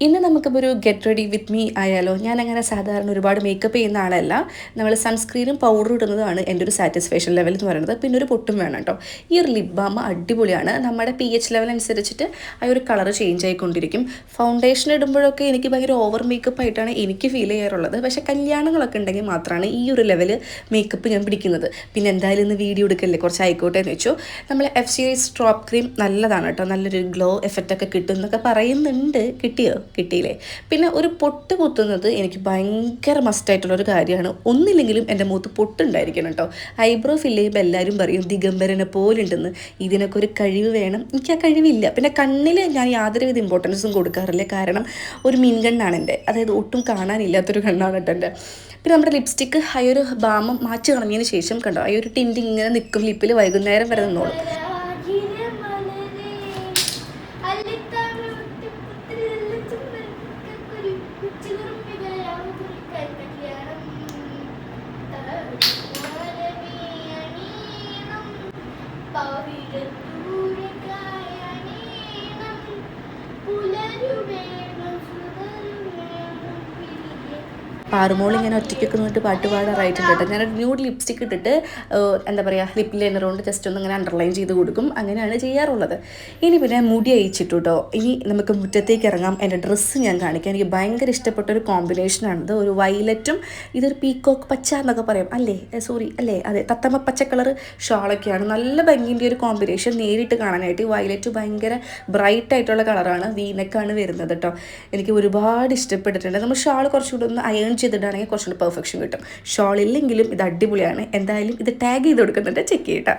ഇന്ന് നമുക്കിപ്പോൾ ഒരു ഗെറ്റ് റെഡി വിത്ത് മീ ആയാലോ. ഞാനങ്ങനെ സാധാരണ ഒരുപാട് മേക്കപ്പ് ചെയ്യുന്ന ആളല്ല. നമ്മൾ സൺസ്ക്രീനും പൗഡറും ഇടുന്നതാണ് എൻ്റെ ഒരു സാറ്റിസ്ഫാക്ഷൻ ലെവൽ എന്ന് പറയുന്നത്. പിന്നെ ഒരു പൊട്ടും വേണം കേട്ടോ. ഈ ഒരു ലിപ് ബാം അടിപൊളിയാണ്. നമ്മുടെ pH ലെവൽ അനുസരിച്ചിട്ട് ആ ഒരു കളർ ചേഞ്ച് ആയിക്കൊണ്ടിരിക്കും. ഫൗണ്ടേഷൻ ഇടുമ്പോഴൊക്കെ എനിക്ക് ഭയങ്കര ഓവർ മേക്കപ്പ് ആയിട്ടാണ് എനിക്ക് ഫീൽ ചെയ്യാറുള്ളത്. പക്ഷേ കല്യാണങ്ങളൊക്കെ ഉണ്ടെങ്കിൽ മാത്രമാണ് ഈ ഒരു ലെവൽ മേക്കപ്പ് ഞാൻ പിടിക്കുന്നത്. പിന്നെ എന്തായാലും ഇന്ന് വീഡിയോ എടുക്കല്ലേ, കുറച്ച് ആയിക്കോട്ടെ എന്ന് വെച്ചു. നമ്മൾ എഫ് സീരീസ് ഡ്രോപ്പ് ക്രീം നല്ലതാണ് കേട്ടോ, നല്ലൊരു ഗ്ലോ എഫക്റ്റ് ഒക്കെ കിട്ടും എന്നൊക്കെ പറയുന്നുണ്ട്. കിട്ടിയില്ലേ. പിന്നെ ഒരു പൊട്ട് കുത്തുന്നത് എനിക്ക് ഭയങ്കര മസ്റ്റായിട്ടുള്ളൊരു കാര്യമാണ്. ഒന്നില്ലെങ്കിലും എൻ്റെ മുഖത്ത് പൊട്ടുണ്ടായിരിക്കണം കേട്ടോ. ഐബ്രോ ഫില്ല് ചെയ്യുമ്പോൾ എല്ലാവരും പറയും ദിഗംബരനെ പോലുണ്ടെന്ന്. ഇതിനൊക്കെ ഒരു കഴിവ് വേണം. എനിക്ക് ആ കഴിവില്ല. പിന്നെ കണ്ണിൽ ഞാൻ യാതൊരുവിധ ഇമ്പോർട്ടൻസും കൊടുക്കാറില്ല. കാരണം ഒരു മീൻകണ്ണാണ് എൻ്റെ, അതായത് ഒട്ടും കാണാനില്ലാത്തൊരു കണ്ണാണ് കേട്ടോ എൻ്റെ. പിന്നെ നമ്മുടെ ലിപ്സ്റ്റിക്ക് ആ ഒരു ബാമം മാച്ച് കളഞ്ഞതിന് ശേഷം കണ്ടോ, ആ ഒരു ടിൻറ്റ് ഇങ്ങനെ നിൽക്കും ലിപ്പിൽ, വൈകുന്നേരം വരെ നിന്നോളും. പാറുമോൾ ഇങ്ങനെ ഒറ്റയ്ക്കൊക്കെ നിന്നിട്ട് പാട്ട് പാടാറായിട്ടുണ്ട് കേട്ടോ. ഞാനൊരു ന്യൂഡ് ലിപ്സ്റ്റിക്ക് ഇട്ടിട്ട് എന്താ പറയുക, ലിപ്പ് ലൈനർ കൊണ്ട് ജസ്റ്റ് ഒന്ന് ഇങ്ങനെ അണ്ടർലൈൻ ചെയ്ത് കൊടുക്കും. അങ്ങനെയാണ് ചെയ്യാറുള്ളത്. ഇനി പിന്നെ മുടി അയച്ചിട്ടു കേട്ടോ. ഇനി നമുക്ക് മുറ്റത്തേക്ക് ഇറങ്ങാം. എൻ്റെ ഡ്രസ്സ് ഞാൻ കാണിക്കാം. എനിക്ക് ഭയങ്കര ഇഷ്ടപ്പെട്ട ഒരു കോമ്പിനേഷനാണിത്. ഒരു വയലറ്റും ഇതൊരു പീക്കോക്ക് പച്ച എന്നൊക്കെ പറയും അല്ലേ, സോറി അല്ലേ, അതെ, തത്തമ്മ പച്ച കളർ ഷാളൊക്കെയാണ്. നല്ല ഭംഗിൻ്റെ ഒരു കോമ്പിനേഷൻ നേരിട്ട് കാണാനായിട്ട്. വയലറ്റ് ഭയങ്കര ബ്രൈറ്റ് ആയിട്ടുള്ള കളറാണ്, വീനക്കാണ് വരുന്നത് കേട്ടോ. എനിക്ക് ഒരുപാട് ഇഷ്ടപ്പെട്ടിട്ടുണ്ട്. നമ്മൾ ഷാൾ കുറച്ചുകൂടി ഒന്ന് അയൺ ചെയ്തിട്ടാണെങ്കിൽ കുറച്ചുകൂടി പെർഫെക്ഷൻ കിട്ടും. ഷോൾ ഇല്ലെങ്കിലും ഇത് അടിപൊളിയാണ്. എന്തായാലും ഇത് ടാഗ് ചെയ്ത് കൊടുക്കുന്നുണ്ട്, ചെക്ക് ചെയ്യട്ടോ.